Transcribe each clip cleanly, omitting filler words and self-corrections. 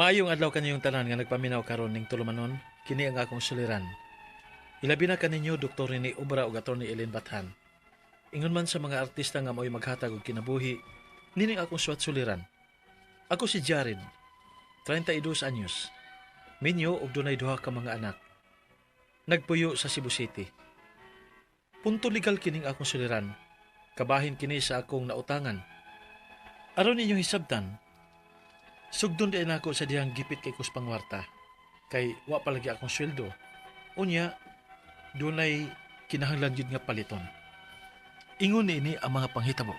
Maayong adlaw kanyong tanan nga nagpaminaw karon ning tulumanon, kini ang akong suliran. Ilabi na kaninyo Dr. ni Obra ug Atty. Ellen Bathan. Ingon man sa mga artista nga mao'y maghatag og kinabuhi, nining akong suwat suliran. Ako si Jared, 32 anyos. Minyo og dunay duha ka mga anak. Nagpuyo sa Cebu City. Punto legal kining akong suliran. Kabahin kini sa akong nautangan. Aron ninyo hisabtan, sugdon din ako sa dihang gipit kay Kuspangwarta. Kay wa palagi akong sweldo. Unya, dunay kinahanglan jud nga paliton. Ingon niini ang mga panghitabo.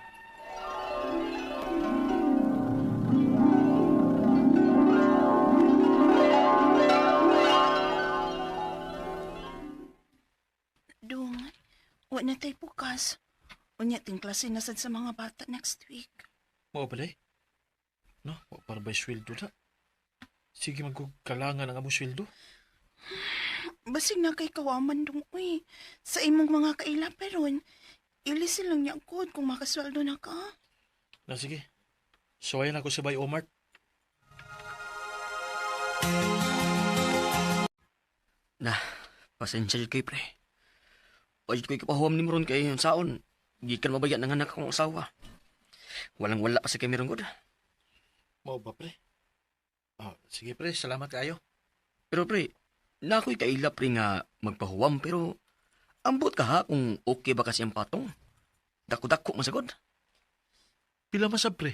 Dong, wa na tayo bukas. Unya ting klase na sad sa mga bata next week. Mao ba day? No, wa para ba sweldo na? Sige magkalangan ang among sweldo. Basig na kay kawaman dong, uy. Sa imong mga kaila peron, ilisin lang niya kod kung makasweldo na ka. Na sige. Suwayan ako sa Bay Omart. Nah, pasensya jud kay pre. Wajud ko'y kapahuam ni Maron kay yung saon. Gikan mabayan ng anak akong asawa. Walang-wala pa si kay Meron God. Mao ba pre? Sige pre, salamat kayo. Pero pre, na ako'y kaila pre nga magpahuam pero ambot ka ha kung okay ba kasi ang patong. Dako-dako masagod. Pila masab pre?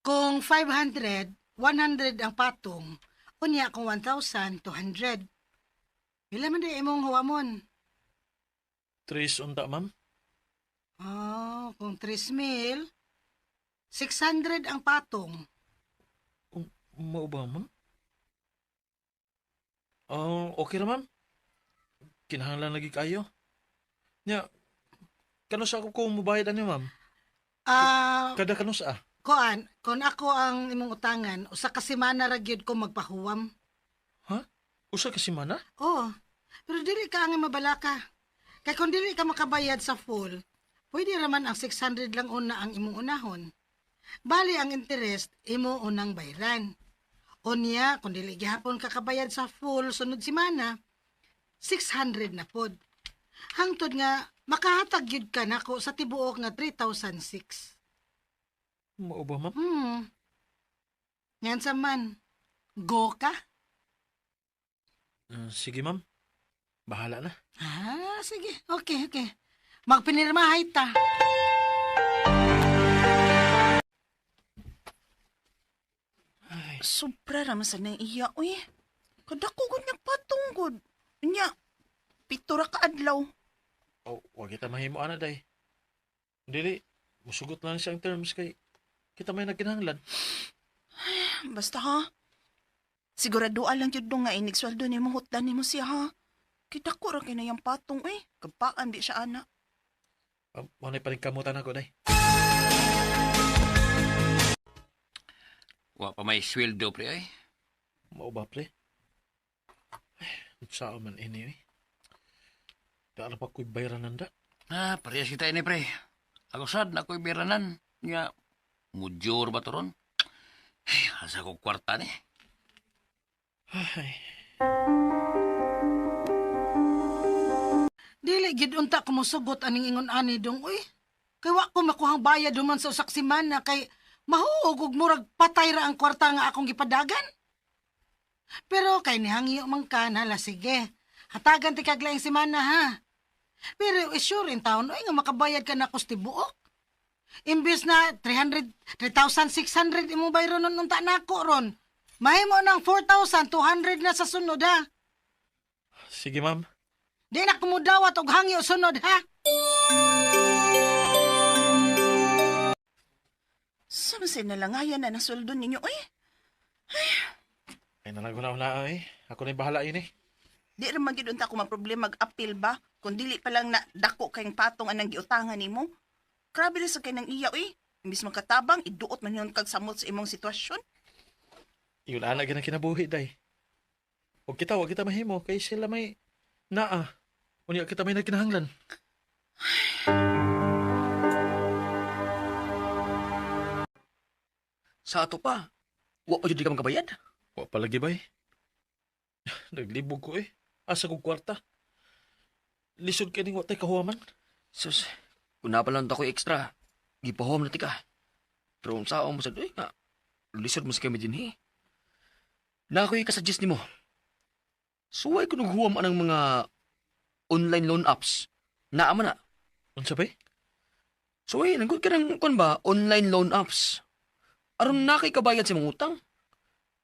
Kung 500, 100 ang patong, unya kung 1,200. Pila man di imong huwamon? 3 unta ma'am? Kung 3,000, 600 ang patong. Mao ba ma'am? Okay ra ma'am. Kinahanglan lagi kayo. Nya, kano sa ako kung mubayad ani ma'am? Kada kano sa Kuan, kung ako ang imong utangan, usa ka semana ra gyud ko magpahuwam. Usa ka semana? Oo, pero dili ka ang mabalaka. Kay kung dili ka makabayad sa full, pwede raman ang 600 lang una ang imong unahon. Bali ang interest, imo unang bayran. Unya, kung dili gihapon ka kabayad sa full sunod semana, 600 na pod. Hangtod nga, makahatag yun ka nako sa tibuok nga 3,006. Mao ba ma'am? Yan sa man, go ka? Sige ma'am. Bahala na. Sige. Okay. Magpinirmahay ta. Sobra raman sa nang iya, uy. Kadako gud niya patunggod. Unya, pitura ka adlaw. Wag kita mahimo ana day. Dili, musugot lang siyang terms kay kita may nagkinahanglan. Basta ha. Siguraduan lang yun dong nga inigsweldo ni mo hutdan ni mo siya ha. Kita ko rin kinayang patong eh. Kapaan di siya anak. Manay pa rin kamutan ako day. Wa pa may sweldo pre ay. Mao ba pre? Saan man ini eh. Daan pa ko'y bayaran nanda. Parehas kita ini pre. Ako sad na ko'y biranan. Nga, mujur ba to ron? Ay, asa ko kwarta ni. Ay, Dili gid unta ko mosugot aning ingon ani dong uy. Kay wa ko makuhang bayad duman sa usak semana kay mahuog og murag patay ra ang kwarta nga akong gipadagan. Pero kay nihangyo man ka na la sige. Hatagan ti kag laing semana ha. Pero sure in town oy nga makabayad ka na ko sa tibuok. Imbes na 3,600 imong bayron nun unta nako ron. Mahimo ng 4,200 na sa sunod ha. sige ma'am. Di na kumudawat og hangyo sunod ha. Samasay nalangayan na ng sweldo ninyo eh. Ay nalago na eh. Ako na yung bahala yun eh. Di rin magidunta ko problema mag-appeal ba? Kung dili pa lang na dako kayong patong anang giutangan nimo. Grabe na sa kay nang iya eh. Imbis magkatabang, iduot man yun kag samot sa imong sitwasyon. Yun anak na kinabuhi day. Wag kita mahimo kay sila may naa. Unya kita may nagkinahanglan. Sa ato pa. Wa pa jud di ka magkabayad. Wa palagi bay. Naglibog ko eh. Asa kong kwarta. Lisod ka ning wa tay kahuaman. Sus, kung napalang ako extra, gipahom na ti ka. Pero kung saan mo sa nga, lisod mo sa kami din Na ako'y kasuggest ni mo. Suway ko naghuwam anang mga online loan apps. Naama na. Unsa bay? Suway, nagod ka ng kon ba, online loan apps. Aron na kay kabayad sa mga utang.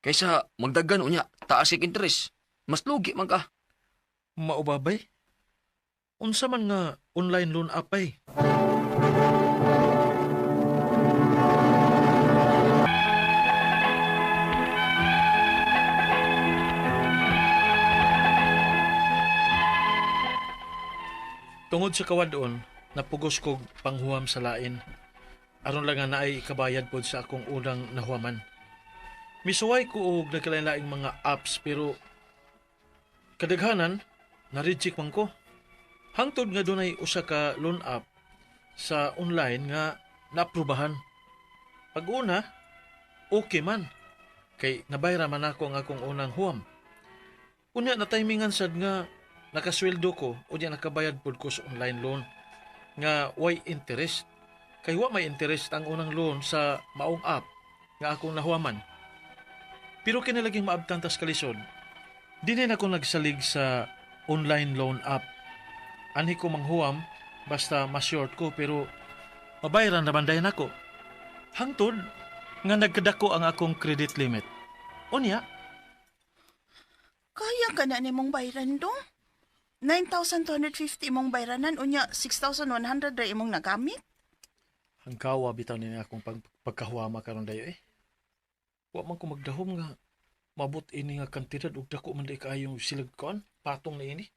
Kaysa magdagan o niya, taas yung interest. Mas lugi man ka. Maubabay? Unsa man nga online loan app ay? Tungod sa kawadon, napugos kog panghuam sa lain. Aron lang nga naay kabayad pod sa akong unang nahuaman. Misuway ko og nagkalain-laing mga apps pero kadaghanan na-reject man ko. Hangtod nga dunay usa ka loan app sa online nga naaprubahan. Pag-una, okay man. Kay nabayra man ako ang akong unang huwam. Unya na timingan sad nga nakasweldo ko o diya nakabayad pod ko sa online loan nga way interest. Kay wa may interest ang unang loan sa maong app nga akong nahuaman. Pero kinalaging maabtan tas kalisod. Di na ako nagsalig sa online loan app. Anhi ko manghuam basta ma-short ko pero mabayaran naman dayon ako. Hangtod nga nagkadako ang akong credit limit. Unya, Kaya ka na nimong bayran dong? 9,250 imong bayranan, unya 6,100 ra imong nagamit? hangkawa bitaw ni akong pagkahuama karon dayo eh. Wa man ko magdahom nga mabot ini nga kantidad ug dako man day kaayong silag kon patong na ini.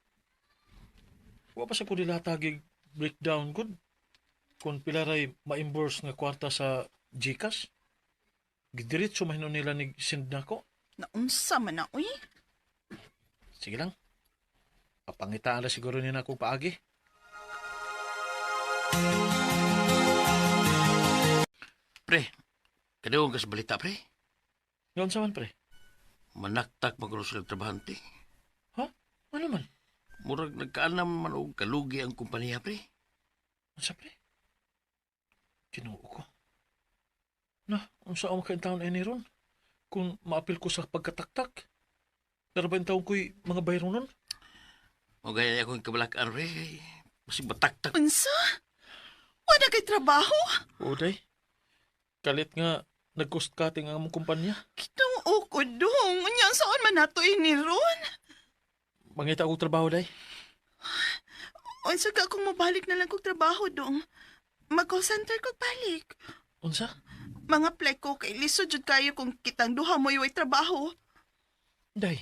Wa pa sa ko nila tagig breakdown good kung pila ray ma-imburse nga kwarta sa GCash. Gidiretso mahino nila ni send nako. Naunsa man na, uy? Sige lang. Papangitaan na siguro niya akong paagi. Pre, kadawang ka sa balita, pre. Ngayon sa man, pre? Manaktak magkaroon sila trabahante. Ha? Ano man? Murag nagkaanam man og kalugi ang kumpanya, pre. Ano sa, pre? Kinuo ko. Na, ang saan makain taon ay ni ron? Kung maapil ko sa pagkataktak. Narabayin taon ko'y mga bayro nun? O gaya akong kabalakaan, pre. Kasi bataktak. Unsa? Wala kay trabaho? Oo, day. Kalit nga, nag-cost cutting ang among kumpanya. Kitong ko dong. Unya, saan man nato ini ron? Mangita akong trabaho, day. Unsa ka kung mabalik na lang kong trabaho dong? Mag-call center ko balik. Unsa? Mga play ko kay lisod jud kayo kung kitang duha mo yung trabaho. Day.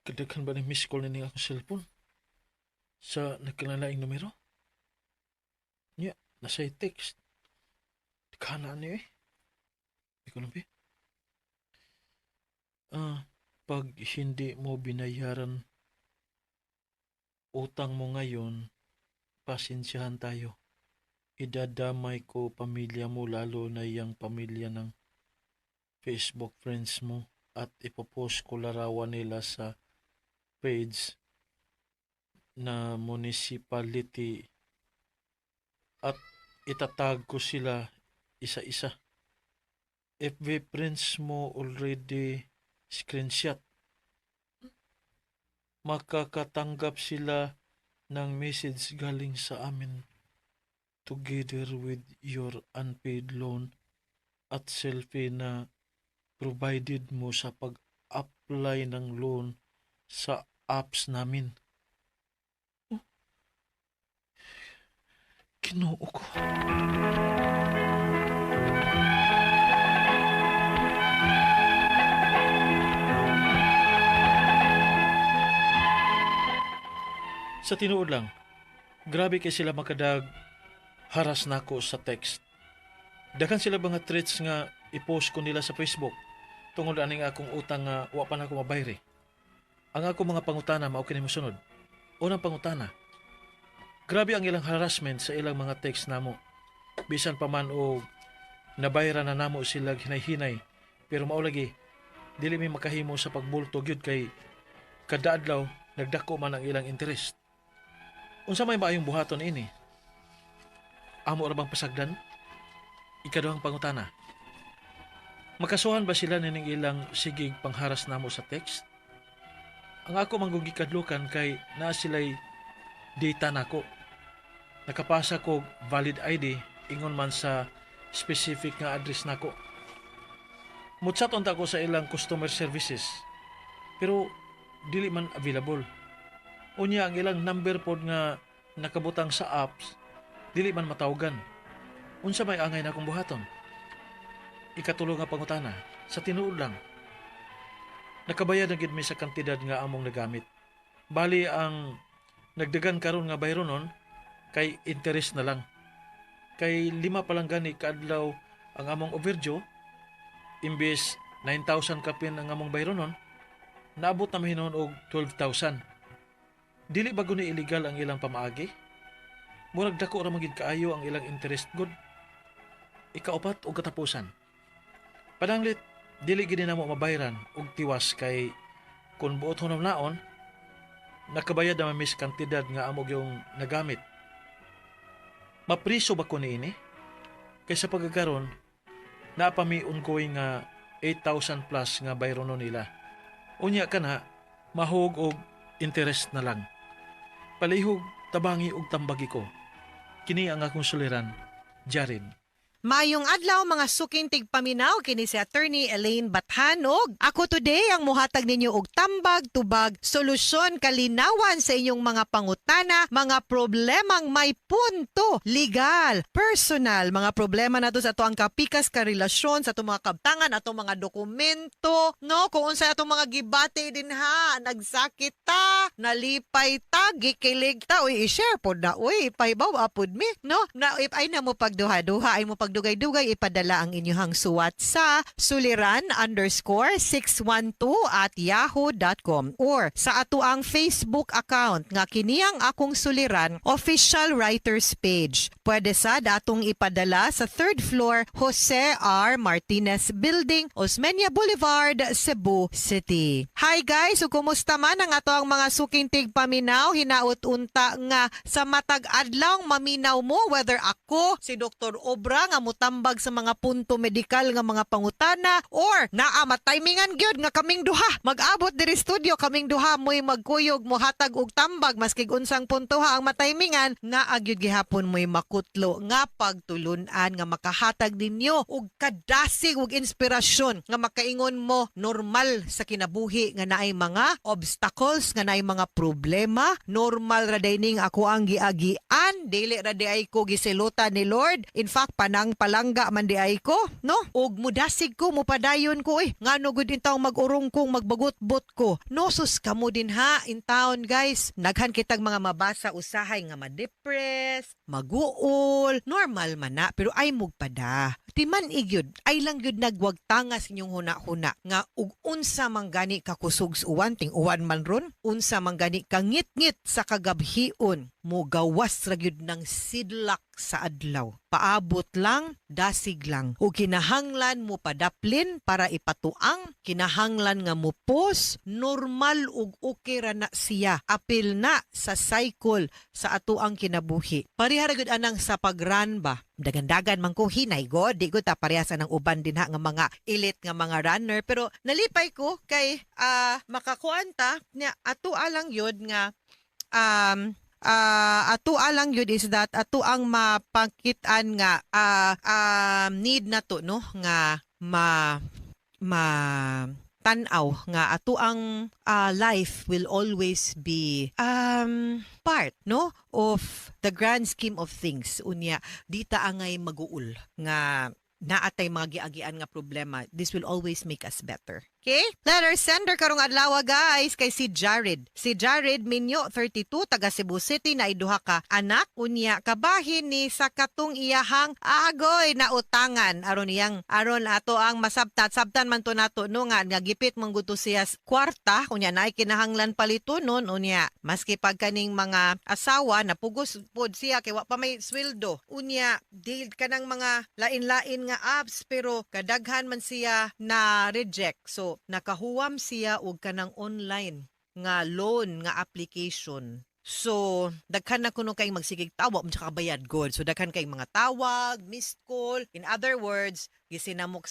Kadaghan ba ng miss call na niya akong cellphone? Sa nagkalalaing numero? Niya, nasa text. Daghanaan niya eh. Hindi ko nabi. Pag hindi mo binayaran utang mo ngayon, pasensyahan tayo. Idadamay ko pamilya mo lalo na yung pamilya ng Facebook friends mo at ipopost ko larawan nila sa page na municipality at itatag ko sila isa-isa. FB friends mo already screenshot. Makakatanggap sila ng message galing sa amin together with your unpaid loan at selfie na provided mo sa pag-apply ng loan sa apps namin. Oh. Kinuo ko. Sa tinuod lang, grabe kay sila makadag haras nako sa text. Daghan sila mga threats nga i-post ko nila sa Facebook tungod aning akong utang nga wa pa nako mabayri. Ang ako mga pangutana mao kini mosunod. Unang pangutana. Grabe ang ilang harassment sa ilang mga text namo. Bisan pa man o nabayaran na namo sila hinay-hinay, pero mao lagi dili mi makahimo sa pagbulto gyud kay kada adlaw nagdako man ang ilang interest. Unsa may maayong buhaton ini? Amo ra bang pasagdan? Ikaduhang pangutana. Makasuhan ba sila nining ilang sigig pangharas namo sa text? Ang ako manggugikadlukan kay naa sila'y data nako. Nakapasa ko valid ID ingon man sa specific nga address nako. Mutsat unta ko sa ilang customer services pero dili man available. Unya ang ilang number pod nga nakabutang sa apps dili man matawagan. Unsa may angay na akong buhaton? Ikatulo nga pangutana, sa tinuod lang. Nakabayad na gid mi sa kantidad nga among nagamit. Bali ang nagdagan karon nga bayro nun kay interest na lang. Kay 5 pa lang gani kaadlaw ang among overdue, imbes 9,000 kapin ang among bayro nun, naabot na mahinon og 12,000. Dili ba guni illegal ang ilang pamaagi? Murag dako ra magid kaayo ang ilang interest good. Ikaupat og katapusan. Pananglit, dili gid namo mabayaran og tiwas kay kun buot hunom naon, nakabayad na mamis kantidad nga amo yung nagamit. Mapriso ba ko niini? Kaysa pagkakaroon, napami ongoing nga 8,000 plus nga bayro no nila. Unya ka na, mahog og interest na lang. Palihog, tabangi og tambagi ko. Kini ang akong suliran, Jared. Mayong adlaw mga suking tigpaminaw kini si Attorney Elaine Bathanog. Ako today ang muhatag ninyo og tambag, tubag, solusyon, kalinawan sa inyong mga pangutana, mga problemang may punto, legal, personal, mga problema nato sa ato ang kapikas ka relasyon, sa ato mga kabtangan, ato mga dokumento, no? Kung unsa ato mga gibate din ha, nagsakit ta, nalipay ta, gikilig ta, uy, i-share pod na, uy, pahibaw apod mi, no? Na if ay na mo pagduha-duha, ay mo pagdugay-dugay ipadala ang inyong suwat sa suliran_612@yahoo.com or sa ato ang Facebook account nga kiniyang akong suliran official writers page. Pwede sa datong ipadala sa 3rd floor Jose R. Martinez Building, Osmeña Boulevard, Cebu City. Hi guys, ug kumusta man ang ato ang mga suking tigpaminaw? Hinaut unta nga sa matag adlaw maminaw mo whether ako si Dr. Obra nga mutambag sa mga punto medikal nga mga pangutana or naa matimingan gyud nga kaming duha mag-abot diri studio, kaming duha mo'y magkuyog mo hatag og tambag maski unsang punto ha ang matimingan nga agyud gihapon mo'y makutlo nga pagtulunan nga makahatag ninyo og kadasig og inspirasyon nga makaingon mo normal sa kinabuhi nga naay mga obstacles, nga naay mga problema, normal ra dining ako ang giagian, dili ra di ay ko giselota ni Lord. In fact, panang palangga man di ay ko, no? Og mudasig ko, mupadayon ko ngano gud in taong mag-urong kong magbagot-bot ko. No sus kamo din ha in town guys. Naghan kitag mga mabasa usahay nga ma-depress, maguol, normal man na pero ay mugpada. Timan igyud ay lang gyud nagwagtangas inyong huna-huna nga ug unsa man gani ka kusog sa uwan ting uwan man ron, unsa man gani ka ngit-ngit sa kagabhion mo gawas ra gyud ng sidlak sa adlaw. Paabot lang, dasig lang. O kinahanglan mo padaplin para ipatuang, kinahanglan nga mo pos, normal ug okay ra na siya. Apil na sa cycle sa ato ang kinabuhi. Parihara gyud anang sa pagran ba? Dagan-dagan man ko hinay god, di ko ta parehasa ng uban din ha nga mga elite nga mga runner. Pero nalipay ko kay makakuanta niya ato alang yun nga ato alang yun is that ato ang mapakitaan nga need na to no nga tanaw nga ato ang life will always be part no of the grand scheme of things. Unya dita angay maguul nga naatay mga giagian nga problema. This will always make us better. Okay? Letter sender karong adlaw guys kay si Jared. Si Jared Minyo 32 taga Cebu City na iduha ka anak unya kabahin ni sa katong iyahang agoy na utangan aron ato ang masabtan man to nato no nga gipit man gud to siya kwarta unya naay kinahanglan palitonon unya maski pagkaning mga asawa napugos pod siya kay wa pa may sweldo unya deal kanang mga lain-lain nga apps pero kadaghan man siya na reject. So, nakahuwam siya og kanang online nga loan nga application. So, daghan na kuno kay magsigig tawag mo bayad god. So, daghan kay mga tawag, missed call. In other words, gisinamok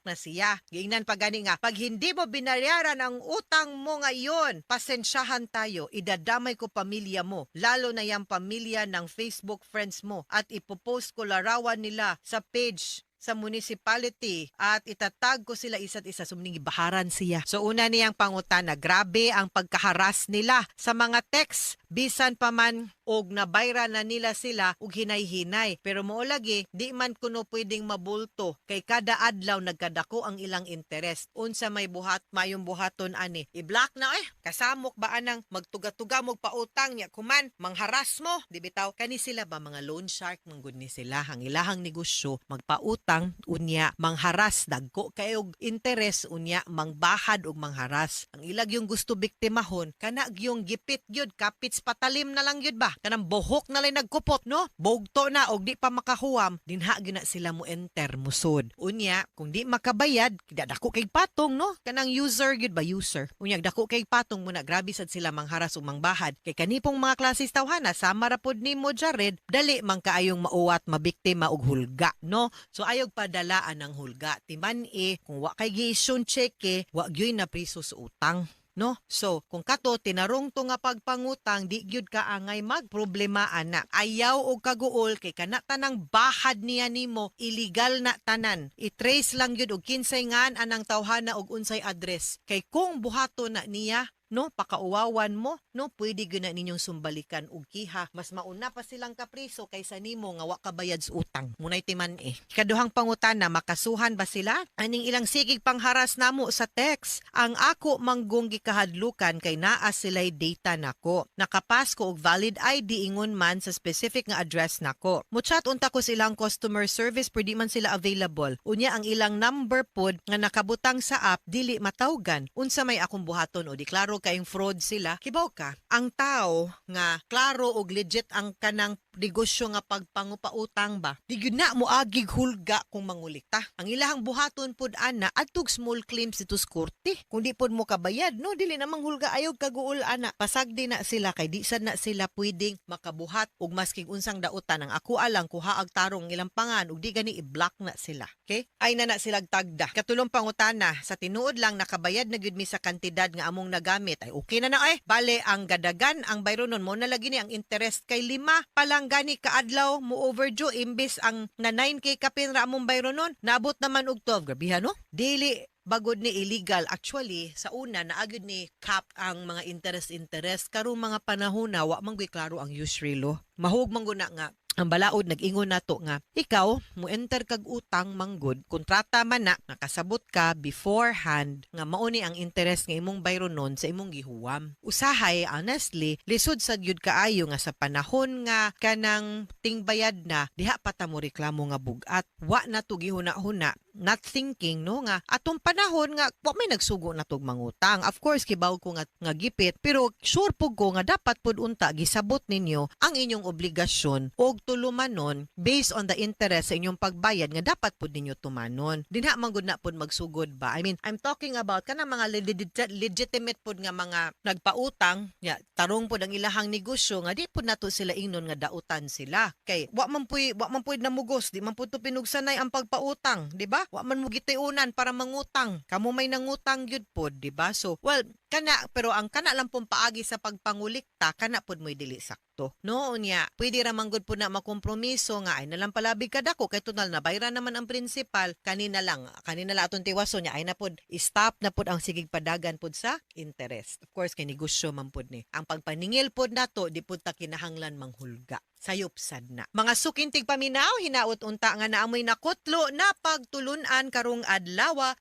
na siya. Giingnan pa gani nga, pag hindi mo binayaran ang utang mo ngayon, pasensyahan tayo, idadamay ko pamilya mo. Lalo na yung pamilya ng Facebook friends mo. At ipopost ko larawan nila sa page sa municipality at itatag ko sila isa't isa sumning baharan siya. So una niyang pangutana, grabe ang pagkaharas nila sa mga text bisan pa man og nabayra na nila sila og hinay-hinay. Pero moolagi, di man kuno pwedeng mabulto kay kada adlaw nagkadako ang ilang interest. Unsa may mayong buhaton ani. I-block na kasamok ba anang magtuga-tuga mo pautang niya kuman mangharas mo, di bitaw kani sila ba mga loan shark manggod ni sila ang ilahang negosyo magpautang unya mangharas dagko kay og interest unya mangbahad og mangharas. Ang ilag yung gusto biktimahon kana yung gipit gyud kapits patalim na lang gyud ba kanang buhok na lang nagkupot no bugto na og di pa makahuwam dinha gyud na sila mo enter musod unya kung di makabayad dako kay patong no kanang user gyud ba user unya dako kay patong muna grabe sad sila mangharas ug mangbahad kay kanipong mga klases tawhana sama ra pod nimo Jared dali man kaayong mauwat mabiktima og hulga no so ayog padalaan ng hulga timan kung wa kay gi-issue check wa gyoy na priso sa utang no? So, kung kato tinarong to nga pagpangutang, di gyud ka angay magproblema ana. Ayaw og kaguol kay kana tanang bahad niya nimo illegal na tanan. I-trace lang gyud og kinsay ngan anang tawhana og unsay address. Kay kung buhato na niya no pakauwawan mo no pwede gyud na ninyong sumbalikan og kiha mas mauna pa silang kapriso kaysa nimo nga wa ka bayad sa utang munay timan ikaduhang pangutana makasuhan ba sila aning ilang sigig pangharas namo sa text ang ako manggong gikahadlukan kay naa sila'y data nako nakapas ko og valid ID ingon man sa specific nga address nako muchat unta ko silang customer service pero di man sila available unya ang ilang number pod nga nakabutang sa app dili matawgan unsa may akong buhaton o diklaro kayong fraud sila, kibaw ka, ang tao nga klaro og legit ang kanang negosyo nga pagpangupautang ba, di gyud na mo agig hulga kung mangulikta. Ang ilahang buhaton pod ana adtog small claims dito sa korte. Kung di pod mo kabayad, no, dili namang hulga ayog kaguol ana. Pasagdi na sila kay di sad na sila pwedeng makabuhat og maski unsang dautan ang ako alang kuha ag tarong ilang pangan ug di gani i-block na sila. Okay? Ay na sila tagda. Katulong pangutana, sa tinuod lang nakabayad na gyud mi sa kantidad nga among nagamit ay okay na bale ang gadagan ang bayronon mo na lagi ni ang interest kay 5 palang gani kaadlaw mo overdue imbes ang na 9k kapin ra among bayronon naabot naman og 12 grabihan no dili bagod ni illegal actually sa una naagud ni cap ang mga interest karong mga panahon na wa man gyud klaro ang usury law mahug man guna nga ang balaod nag-ingon nato nga ikaw mo enter kag utang manggod kontrata man na nakasabot ka beforehand nga mao ni ang interest nga imong bayronon sa imong gihuwam usahay honestly lisod sad gyud kaayo nga sa panahon nga kanang tingbayad na diha pa ta mo reklamo nga bugat wa na to gihuna-huna not thinking no nga atong panahon nga wa may nagsugo na tog mangutang of course kibaw ko nga gipit pero sure pug ko nga dapat pud unta gisabot ninyo ang inyong obligasyon og tulumanon based on the interest sa inyong pagbayad nga dapat pud ninyo tumanon dinha man gud na pud magsugod ba I mean I'm talking about kanang mga legitimate pud nga mga nagpautang tarong pud ang ilahang negosyo nga di pud nato sila ingnon nga dautan sila kay wa man puy namugos di man pud to pinugsanay ang pagpautang di ba wa man mo gitiunan para mangutang kamo may nangutang gyud pod di ba so well kana pero ang kana lang pong paagi sa pagpangulikta kana pod mo'y dili sakto no unya pwede ra man gud pud na makompromiso nga ay nalang palabig kadako kay tunal na bayran naman ang principal kanina aton tiwaso niya ay na pod stop na pod ang sigig padagan pod sa interest of course kay negosyo man pod ni ang pagpaningil pod nato di pod ta kinahanglan manghulga sayop sad na. Mga sukintig paminaw, hinaot unta nga naamoy nakutlo na pagtulunan karong adlaw